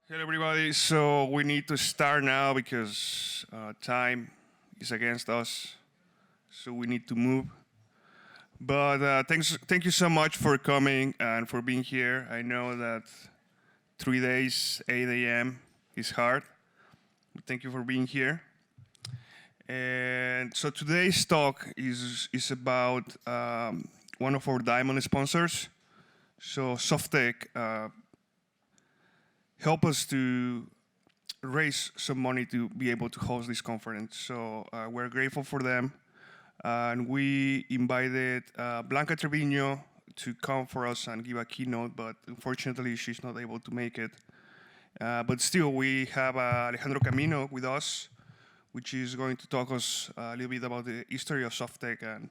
Hello, everybody. So we need to start now because time is against us. So we need to move. But thank you so much for coming and for being here. I know that 3 days, 8 a.m. is hard. But thank you for being here. And so today's talk is about one of our diamond sponsors. So Softtek help us to raise some money to be able to host this conference. So we're grateful for them. And we invited Blanca Trevino to come for us and give a keynote, but unfortunately she's not able to make it. But still, we have Alejandro Camino with us, which is going to talk us a little bit about the history of Softtek, and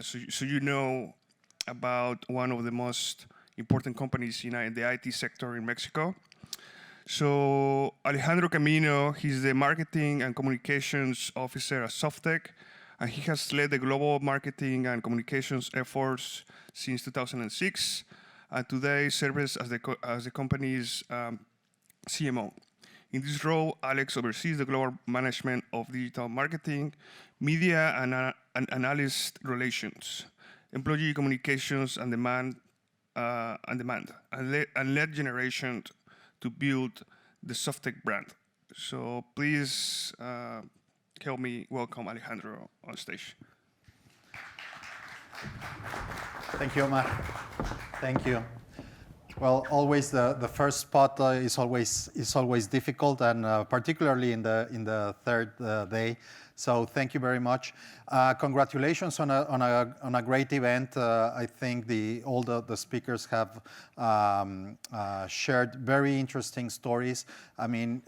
so you know about one of the most important companies in the IT sector in Mexico. So Alejandro Camino, he's the marketing and communications officer at Softtek, and he has led the global marketing and communications efforts since 2006, and today serves as the company's CMO. In this role, Alex oversees the global management of digital marketing, media and analyst relations, employee communications and demand, and lead generation to build the Softtek brand. So please help me welcome Alejandro on stage. Thank you, Omar. Thank you. Well, always the first spot is always difficult, and particularly in the third day. So thank you very much. Congratulations on a great event. I think all the speakers have shared very interesting stories. I mean,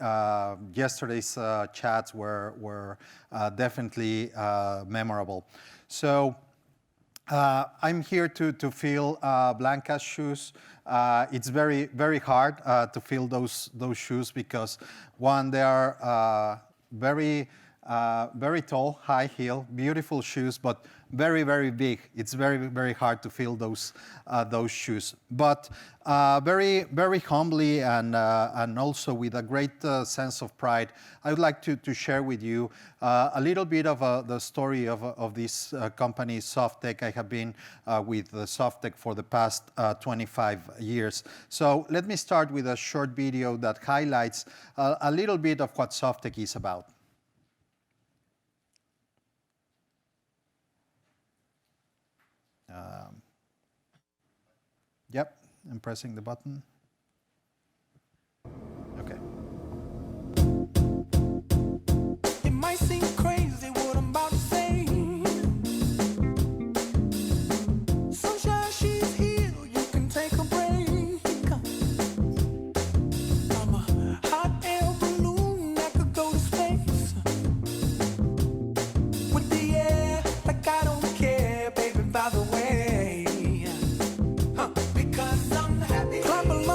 yesterday's chats were definitely memorable. So. I'm here to fill Blanca's shoes. It's very hard to fill those shoes because, one, they are very tall, high heel, beautiful shoes, but very big. It's very hard to fill those shoes. But very humbly and also with a great sense of pride, I would like to share with you a little bit of the story of this company, Softtek. I have been with Softtek for the past 25 years. So let me start with a short video that highlights a little bit of what Softtek is about. Yep, I'm pressing the button. Okay. It might seem crazy what I'm about to say. Sunshine, she's here, you can take a break. I'm a hot air balloon that could go to space. With the air, like I don't care, baby, by the way. Because I'm happy. Clap along.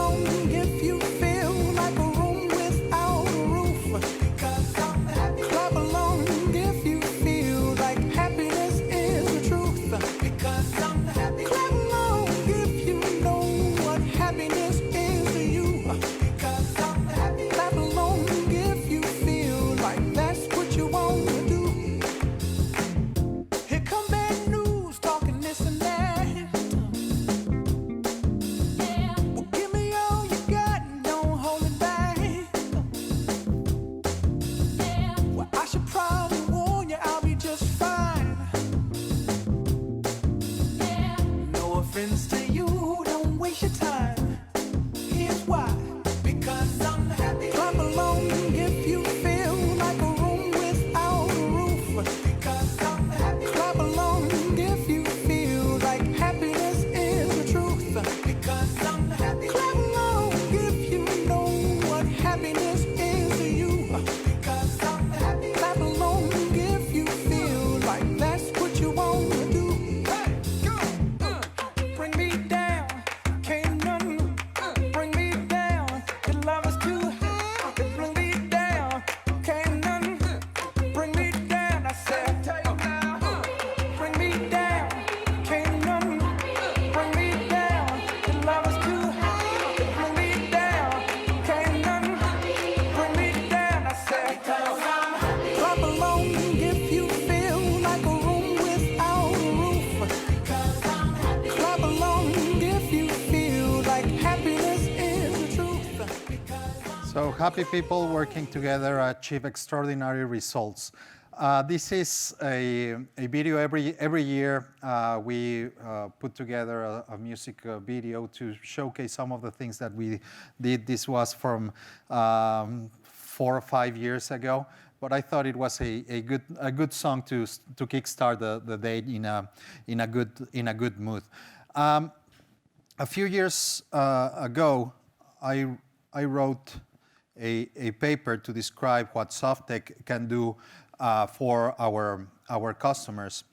So happy people working together achieve extraordinary results. This is a video every year. We put together a music video to showcase some of the things that we did. This was from 4 or 5 years ago, but I thought it was a good song to kickstart the day in a good mood. A few years ago, I wrote a paper to describe what Softtek can do for our customers.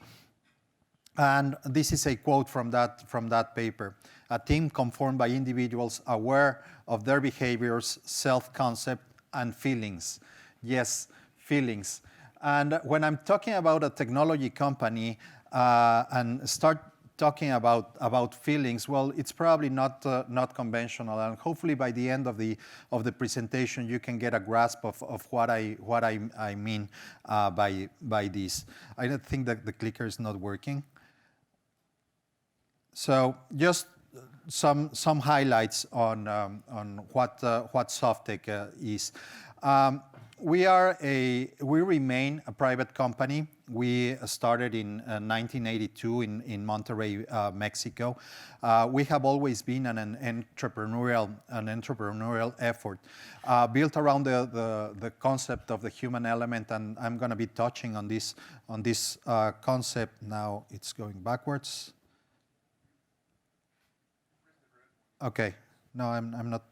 And this is a quote from that paper. A team conformed by individuals aware of their behaviors, self-concept, and feelings. Yes, feelings. And when I'm talking about a technology company and start talking about feelings, well, it's probably not conventional, and hopefully by the end of the presentation you can get a grasp of what I mean by this. I don't think that the clicker is not working. So just some highlights on what Softtek is. We remain a private company. We started in 1982 in Monterrey, Mexico. We have always been an entrepreneurial effort built around the concept of the human element, and I'm going to be touching on this concept now. It's going backwards. Okay, no, I'm not.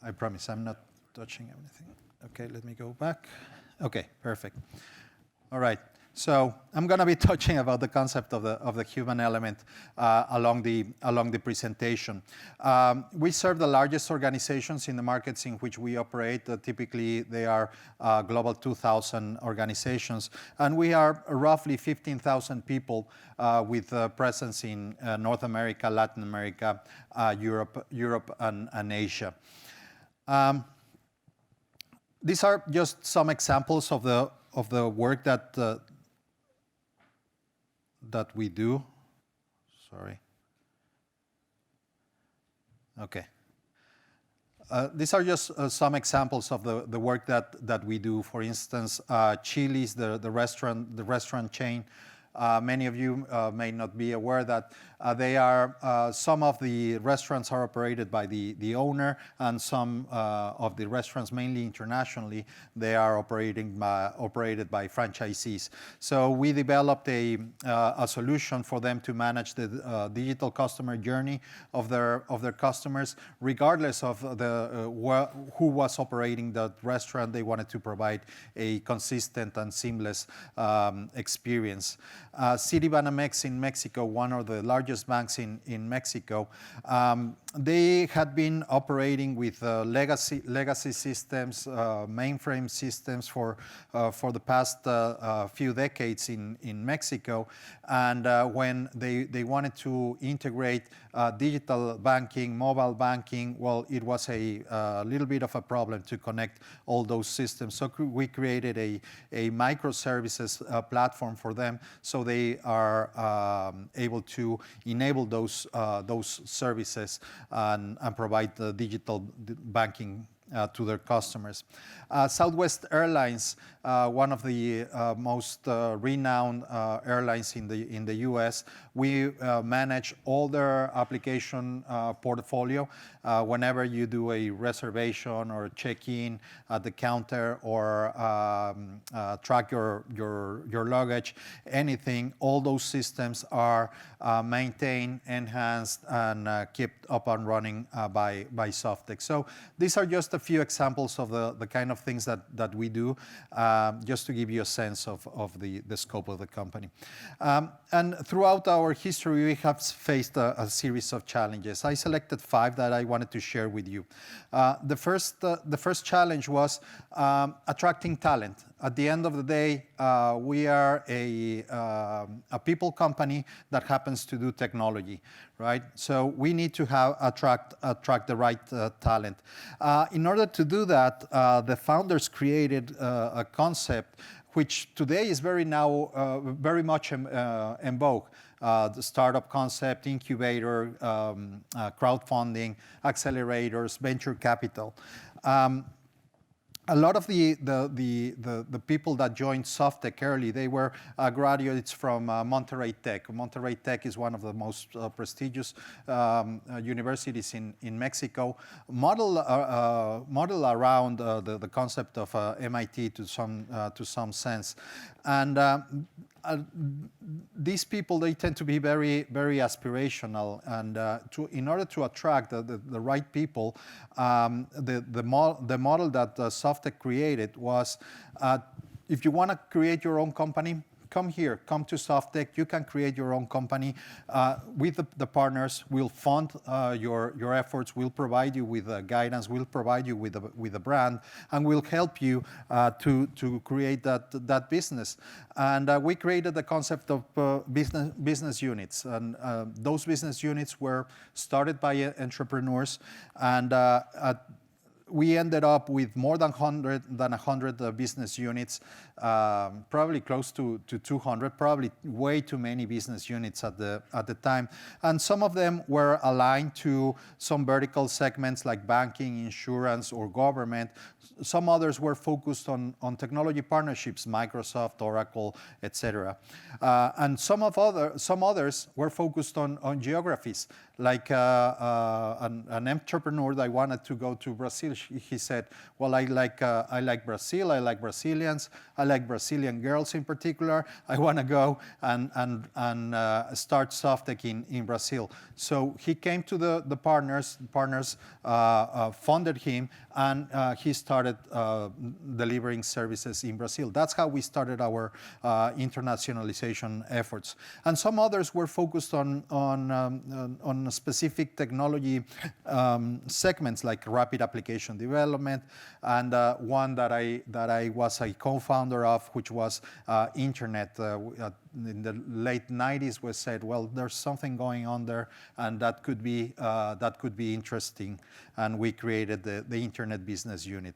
I promise I'm not touching everything. Okay, let me go back. Okay, perfect. All right. So I'm going to be touching about the concept of the human element along the presentation. We serve the largest organizations in the markets in which we operate. Typically, they are Global 2000 organizations, and we are roughly 15,000 people with presence in North America, Latin America, Europe, and Asia. These are just some examples of the work that we do. Sorry. Okay. These are just some examples of the work that we do. For instance, Chili's, the restaurant chain. Many of you may not be aware that some of the restaurants are operated by the owner, and some of the restaurants, mainly internationally, they are operated by franchisees. So we developed a solution for them to manage the digital customer journey of their customers, regardless of who was operating the restaurant. They wanted to provide a consistent and seamless experience. Citibanamex in Mexico, one of the largest banks in Mexico, they had been operating with legacy systems, mainframe systems for the past few decades in Mexico. And when they wanted to integrate digital banking, mobile banking, well, it was a little bit of a problem to connect all those systems. So we created a microservices platform for them, so they are able to enable those services and provide the digital banking to their customers. Southwest Airlines, one of the most renowned airlines in the U.S., we manage all their application portfolio. Whenever you do a reservation or check-in at the counter, or track your luggage, anything, all those systems are maintained, enhanced, and kept up and running by Softtek. So these are just a few examples of the kind of things that we do, just to give you a sense of the scope of the company. And throughout our history, we have faced a series of challenges. I selected 5 that I wanted to share with you. The first challenge was attracting talent. At the end of the day, we are a people company that happens to do technology, right? So we need to attract the right talent. In order to do that, the founders created a concept which today is very much in vogue. The startup concept, incubator, crowdfunding, accelerators, venture capital. A lot of the people that joined Softtek early, they were graduates from Monterrey Tech. Monterrey Tech is one of the most prestigious universities in Mexico, model around the concept of MIT to some sense. And these people, they tend to be very, very aspirational, and in order to attract the right people, the model that Softtek created was, if you want to create your own company, come here, come to Softtek. You can create your own company with the partners. We'll fund your efforts. We'll provide you with guidance. We'll provide you with a brand, and we'll help you to create that business. And we created the concept of business units, and those business units were started by entrepreneurs, and we ended up with more than 100 business units, probably close to 200, probably way too many business units at the time. And some of them were aligned to some vertical segments like banking, insurance, or government. Some others were focused on technology partnerships, Microsoft, Oracle, etc. And some others were focused on geographies, like an entrepreneur that wanted to go to Brazil. He said, well, I like Brazil, I like Brazilians, I like Brazilian girls in particular. I want to go and start Softtek in Brazil. So he came to the partners funded him, and he started delivering services in Brazil. That's how we started our internationalization efforts. And some others were focused on specific technology segments like rapid application development, and one that I was a co-founder of, which was internet. In the late 90s, was said, well, there's something going on there, and that could be interesting, and we created the internet business unit.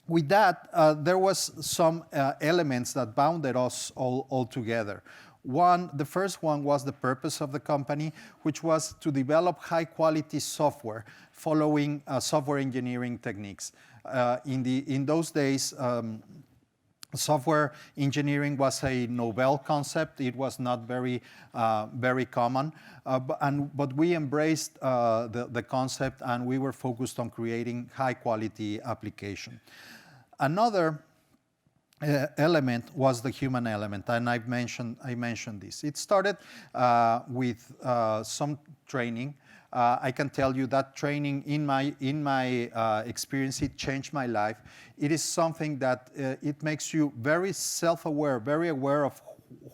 With that, there was some elements that bounded us all together. The first one was the purpose of the company, which was to develop high-quality software following software engineering techniques. In those days, software engineering was a novel concept. It was not very common, but we embraced the concept, and we were focused on creating high-quality application. Another element was the human element, and I mentioned this. It started with some training. I can tell you that training, in my experience, it changed my life. It is something that it makes you very self-aware, very aware of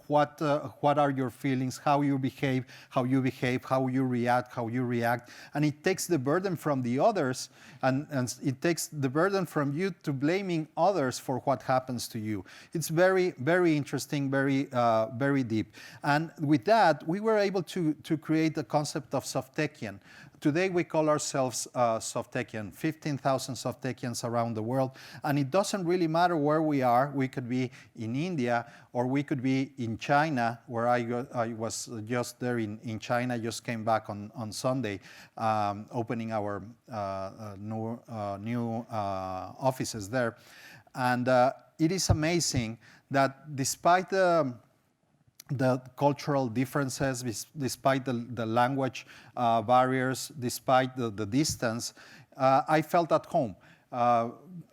what are your feelings, how you behave, how you react, and it takes the burden from the others, and it takes the burden from you to blaming others for what happens to you. It's very, very interesting, very deep. And with that, we were able to create the concept of Softtekian. Today, we call ourselves Softtekian, 15,000 Softtekians around the world. And it doesn't really matter where we are. We could be in India, or we could be in China, where I was just there in China, just came back on Sunday, opening our new offices there. And it is amazing that despite the cultural differences, despite the language barriers, despite the distance, I felt at home.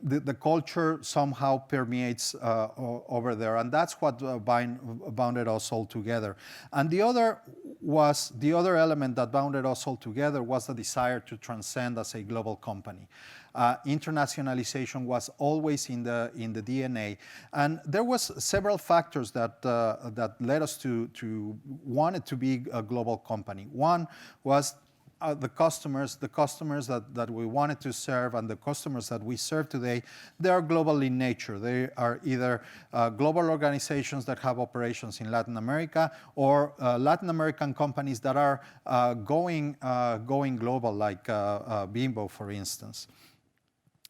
The culture somehow permeates over there, and that's what bounded us all together. And the other element that bounded us all together was the desire to transcend as a global company. Internationalization was always in the DNA, and there was several factors that led us to want it to be a global company. One was the customers that we wanted to serve, and the customers that we serve today, they are global in nature. They are either global organizations that have operations in Latin America, or Latin American companies that are going global, like Bimbo, for instance.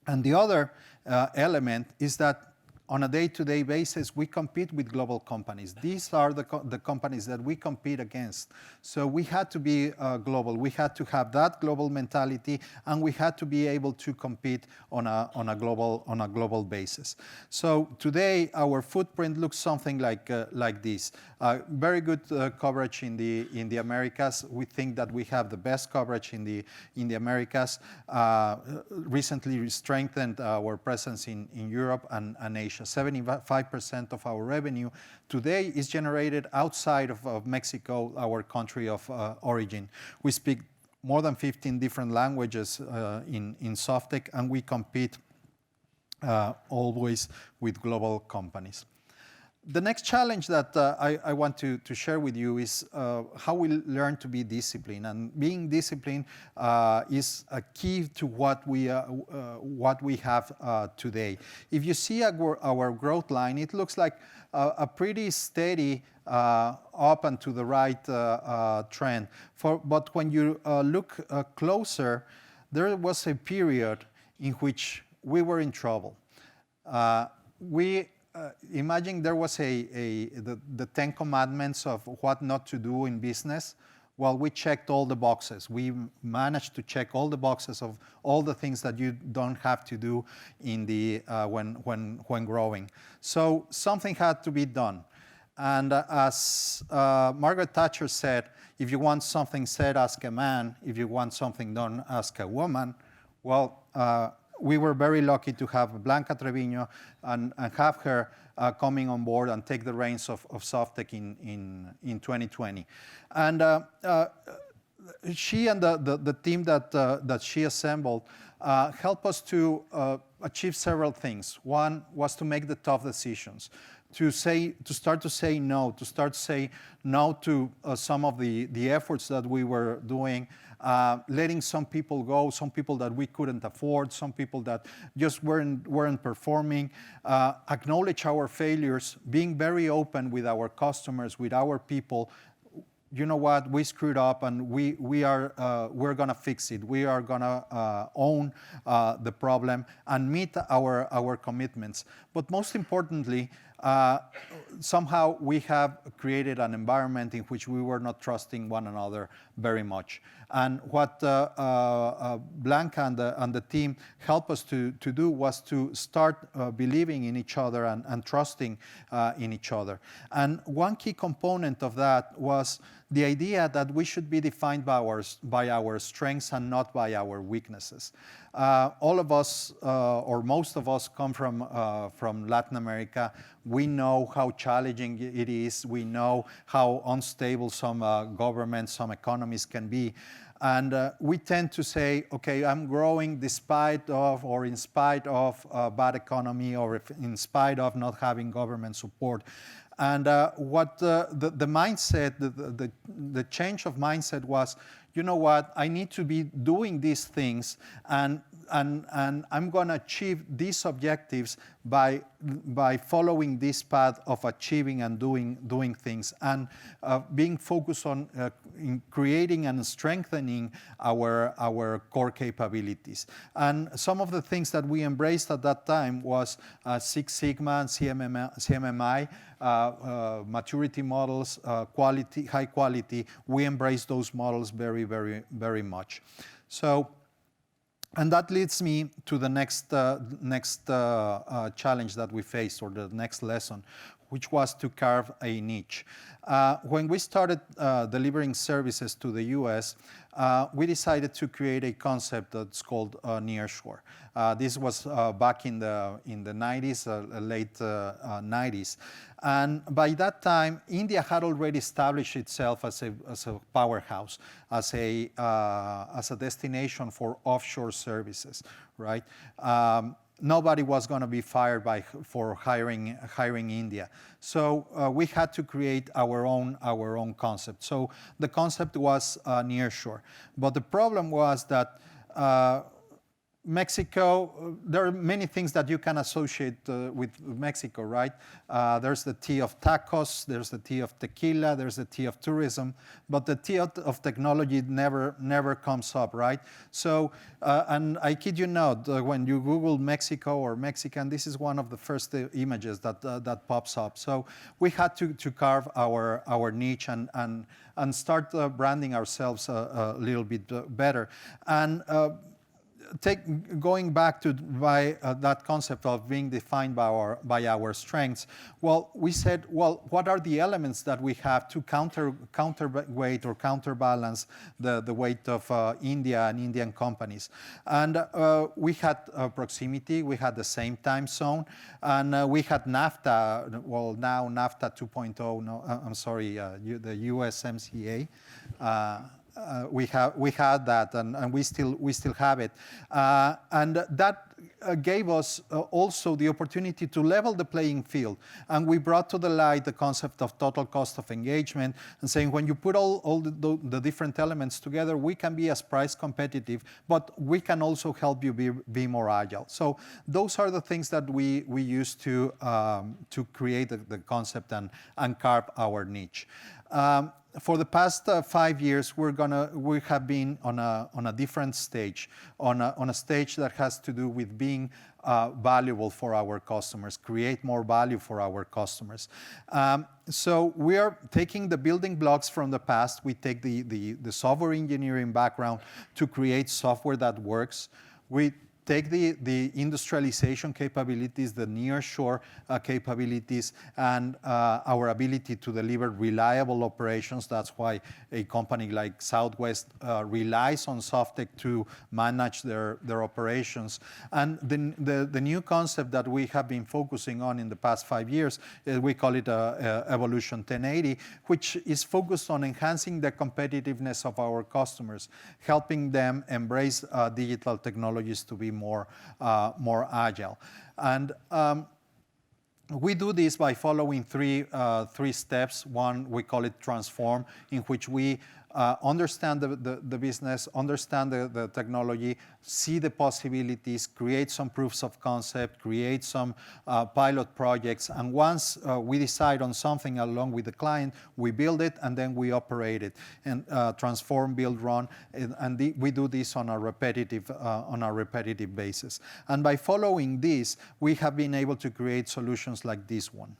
And the other element is that on a day-to-day basis, we compete with global companies. These are the companies that we compete against. So we had to be global. We had to have that global mentality, and we had to be able to compete on a global basis. So today, our footprint looks something like this. Very good coverage in the Americas. We think that we have the best coverage in the Americas. Recently strengthened our presence in Europe and Asia. 75% of our revenue today is generated outside of Mexico, our country of origin. We speak more than 15 different languages in Softtek, and we compete always with global companies. The next challenge that I want to share with you is how we learn to be disciplined. And being disciplined is a key to what we have today. If you see our growth line, it looks like a pretty steady up and to the right trend. But when you look closer, there was a period in which we were in trouble. Imagine there was the 10 commandments of what not to do in business. Well, we checked all the boxes. We managed to check all the boxes of all the things that you don't have to do in when growing. So something had to be done. And as Margaret Thatcher said, if you want something said, ask a man. If you want something done, ask a woman. Well, we were very lucky to have Blanca Treviño and have her coming on board and take the reins of Softtek in 2020. And she and the team that she assembled helped us to achieve several things. One was to make the tough decisions, to start to say no to some of the efforts that we were doing, letting some people go, some people that we couldn't afford, some people that just weren't performing, acknowledge our failures, being very open with our customers, with our people. You know what, we screwed up, and we're gonna fix it. We are gonna own the problem and meet our commitments. But most importantly, somehow we have created an environment in which we were not trusting one another very much. And what Blanca and the team helped us to do was to start believing in each other and trusting in each other. And one key component of that was the idea that we should be defined by our strengths and not by our weaknesses. All of us, or most of us, come from Latin America. We know how challenging it is. We know how unstable some governments, some economies can be. And we tend to say, okay, I'm growing despite of or in spite of a bad economy, or in spite of not having government support. And what the mindset, the change of mindset was, you know what, I need to be doing these things, and I'm going to achieve these objectives by following this path of achieving and doing things, and being focused on in creating and strengthening our core capabilities. And some of the things that we embraced at that time was Six Sigma and CMMI, maturity models, quality, high quality. We embrace those models very, very, very much. So, and that leads me to the next challenge that we faced, or the next lesson, which was to carve a niche. When we started delivering services to the US, we decided to create a concept that's called nearshore. This was back in the 90s, late 90s. And by that time, India had already established itself as a powerhouse, as a destination for offshore services, right? Nobody was going to be fired for hiring India. So we had to create our own concept. So the concept was nearshore. But the problem was that Mexico, there are many things that you can associate with Mexico, right? There's the T of tacos, there's the T of tequila, there's the T of tourism, but the T of technology never comes up, right? So, and I kid you not, when you Google Mexico or Mexican, this is one of the first images that pops up. So we had to carve our niche and start branding ourselves a little bit better. And going back to that concept of being defined by our strengths, well, we said, well, what are the elements that we have to counterweight or counterbalance the weight of India and Indian companies? And we had proximity, we had the same time zone, and we had NAFTA, well, now NAFTA 2.0, no, I'm sorry, the USMCA. We had that, and we still have it, and that gave us also the opportunity to level the playing field. And we brought to the light the concept of total cost of engagement, and saying when you put all the different elements together, we can be as price competitive, but we can also help you be more agile. So those are the things that we use to create the concept and carve our niche. For the past 5 years, we have been on a different stage, on a stage that has to do with being valuable for our customers, create more value for our customers. So we are taking the building blocks from the past. We take the software engineering background to create software that works. We take the industrialization capabilities, the nearshore capabilities, and our ability to deliver reliable operations. That's why a company like Southwest relies on Softtek to manage their operations. And the new concept that we have been focusing on in the past 5 years, we call it Evolution 1080, which is focused on enhancing the competitiveness of our customers, helping them embrace digital technologies to be more agile. And we do this by following three steps. One, we call it transform, in which we understand the business, understand the technology, see the possibilities, create some proofs of concept, create some pilot projects, and once we decide on something along with the client, we build it and then we operate it. And transform, build, run, and we do this on a repetitive basis. And by following this, we have been able to create solutions like this one.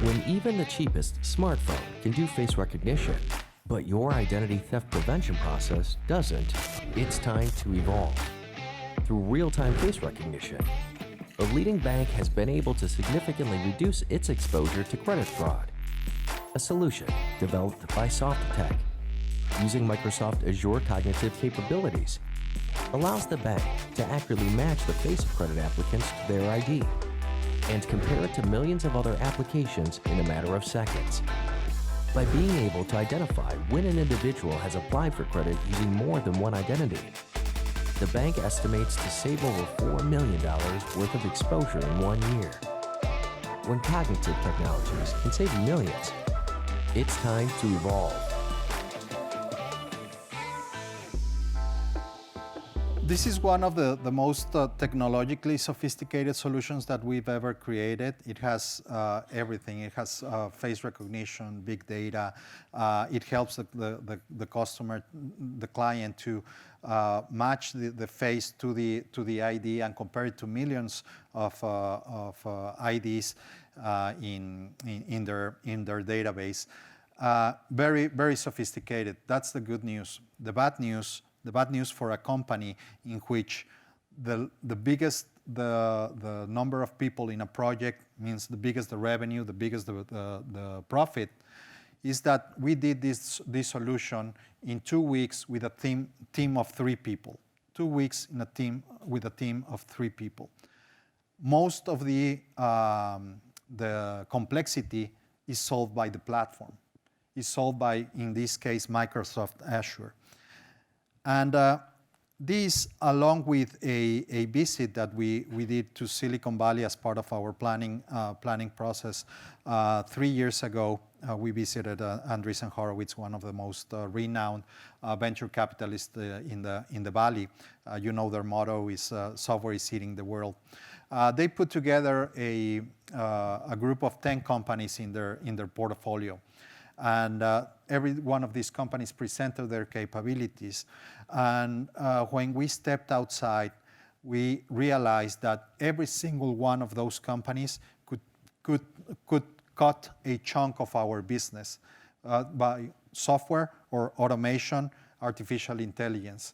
When even the cheapest smartphone can do face recognition, but your identity theft prevention process doesn't, it's time to evolve. Through real-time face recognition, a leading bank has been able to significantly reduce its exposure to credit fraud. A solution developed by Softtek, using Microsoft Azure cognitive capabilities, allows the bank to accurately match the face of credit applicants to their ID and compare it to millions of other applications in a matter of seconds. By being able to identify when an individual has applied for credit using more than one identity, the bank estimates to save over $4 million worth of exposure in 1 year. When cognitive technologies can save millions, it's time to evolve. This is one of the most technologically sophisticated solutions that we've ever created. It has everything. It has face recognition, big data. It helps the customer, the client, to match the face to the ID and compare it to millions of IDs in their database. Very, very sophisticated. That's the good news. The bad news for a company in which the biggest the number of people in a project means the biggest the revenue, the biggest the profit, is that we did this solution in 2 weeks with a team of 3 people. 2 weeks with a team of 3 people. Most of the complexity is solved by the platform. Is solved by, in this case, Microsoft Azure. And This, along with a visit that we did to Silicon Valley as part of our planning process 3 years ago, we visited Andreessen Horowitz, one of the most renowned venture capitalists in the Valley. You know their motto is "Software is eating the world." They put together a group of 10 companies in their portfolio. And every one of these companies presented their capabilities. And when we stepped outside, we realized that every single one of those companies could cut a chunk of our business by software or automation, artificial intelligence.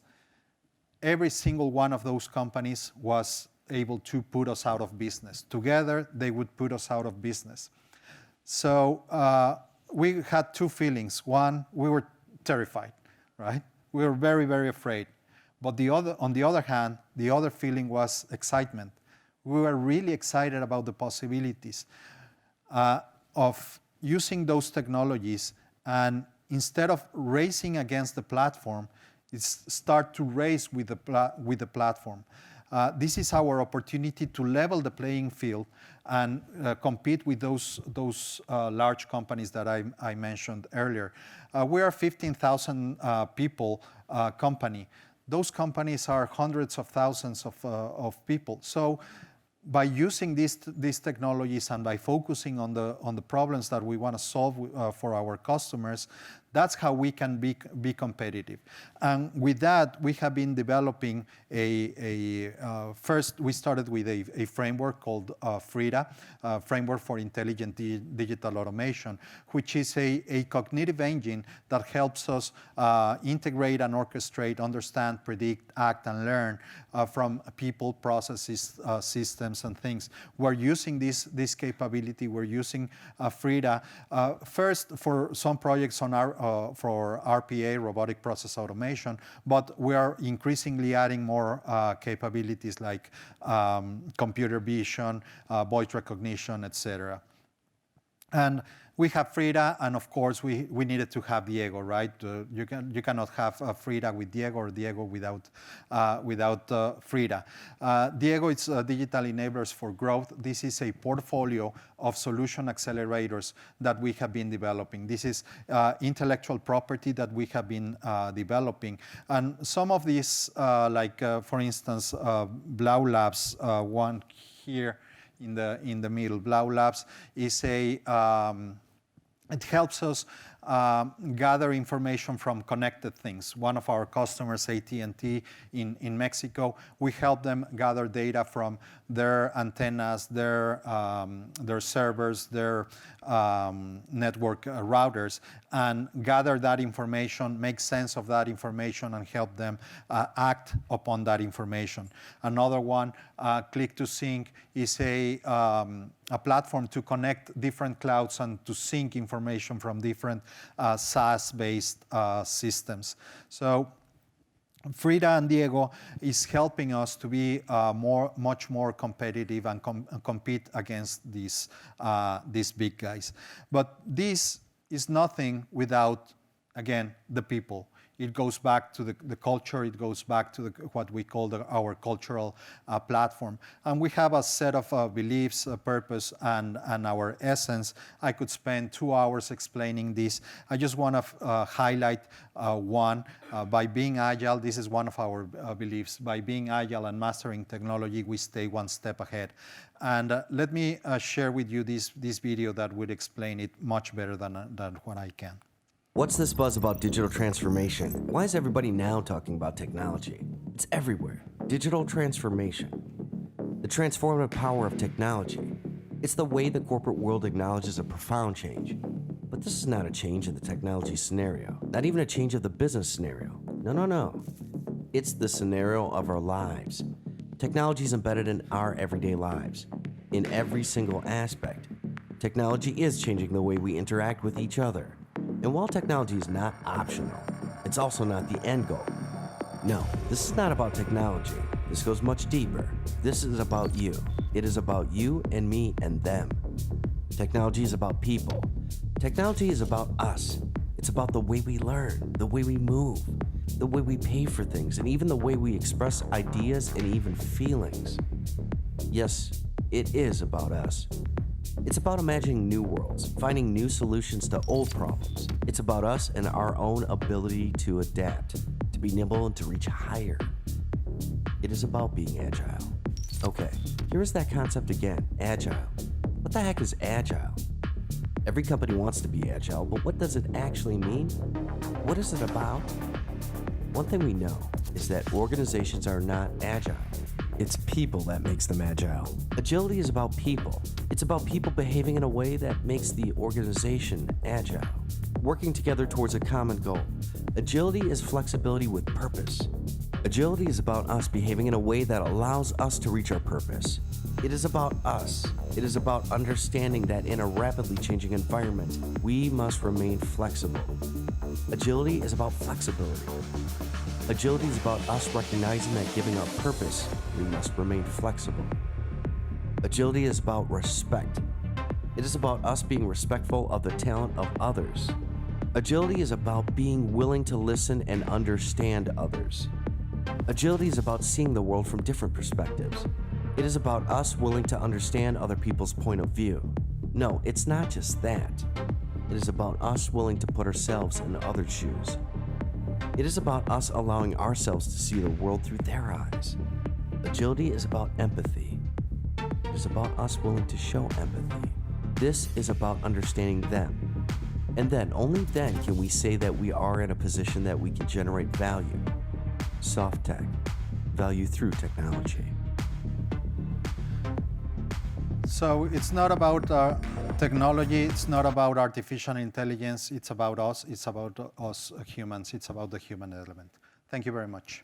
Every single one of those companies was able to put us out of business. Together, they would put us out of business. So we had two feelings. One, we were terrified, right? We were very, very afraid. But on the other hand, the other feeling was excitement. We were really excited about the possibilities of using those technologies, and instead of racing against the platform, it's start to race with the platform. This is our opportunity to level the playing field and compete with those large companies that I mentioned earlier. We are a 15,000 people company. Those companies are hundreds of thousands of people. So by using these technologies and by focusing on the problems that we want to solve for our customers, that's how we can be competitive. And with that, we have been developing first we started with a framework called FRIDA, Framework for Intelligent Digital Automation, which is a cognitive engine that helps us integrate and orchestrate, understand, predict, act, and learn from people, processes, systems, and things. We're using this capability. We're using FRIDA first for some projects for RPA, robotic process automation, but we are increasingly adding more capabilities like computer vision, voice recognition, etc. And we have FRIDA, and of course we needed to have Diego, right? You cannot have FRIDA with Diego or Diego without FRIDA. Diego is Digital Enablers for Growth. This is a portfolio of solution accelerators that we have been developing. This is intellectual property that we have been developing. And some of these, for instance, Blau Labs, one here in the middle. Blau Labs is it helps us gather information from connected things. One of our customers, AT&T in Mexico, we help them gather data from their antennas, their servers, their network routers, and gather that information, make sense of that information, and help them act upon that information. Another one, Click to Sync, is a platform to connect different clouds and to sync information from different SaaS-based systems. So FRIDA and Diego is helping us to be much more competitive and compete against these big guys. But this is nothing without, again, the people. It goes back to the culture. It goes back to what we call our cultural platform. And we have a set of beliefs, purpose, and our essence. I could spend 2 hours explaining this. I just want to highlight one. By being agile, this is one of our beliefs. By being agile and mastering technology, we stay one step ahead. And let me share with you this video that would explain it much better than what I can. What's this buzz about digital transformation? Why is everybody now talking about technology? It's everywhere. Digital transformation. The transformative power of technology. It's the way the corporate world acknowledges a profound change. But this is not a change in the technology scenario, not even a change of the business scenario. No. It's the scenario of our lives. Technology is embedded in our everyday lives, in every single aspect. Technology is changing the way we interact with each other. And while technology is not optional, it's also not the end goal. No, this is not about technology. This goes much deeper. This is about you. It is about you and me and them. Technology is about people. Technology is about us. It's about the way we learn, the way we move, the way we pay for things, and even the way we express ideas and even feelings. Yes, it is about us. It's about imagining new worlds, finding new solutions to old problems. It's about us and our own ability to adapt, to be nimble and to reach higher. It is about being agile. Okay, here is that concept again, agile. What the heck is agile? Every company wants to be agile, but what does it actually mean? What is it about? One thing we know is that organizations are not agile. It's people that makes them agile. Agility is about people. It's about people behaving in a way that makes the organization agile, working together towards a common goal. Agility is flexibility with purpose. Agility is about us behaving in a way that allows us to reach our purpose. It is about us. It is about understanding that in a rapidly changing environment, we must remain flexible. Agility is about flexibility. Agility is about us recognizing that giving our purpose, we must remain flexible. Agility is about respect. It is about us being respectful of the talent of others. Agility is about being willing to listen and understand others. Agility is about seeing the world from different perspectives. It is about us willing to understand other people's point of view. No, it's not just that. It is about us willing to put ourselves in others' shoes. It is about us allowing ourselves to see the world through their eyes. Agility is about empathy. It is about us willing to show empathy. This is about understanding them. And then, only then can we say that we are in a position that we can generate value. Softtek, value through technology. So it's not about technology, it's not about artificial intelligence, it's about us humans, it's about the human element. Thank you very much.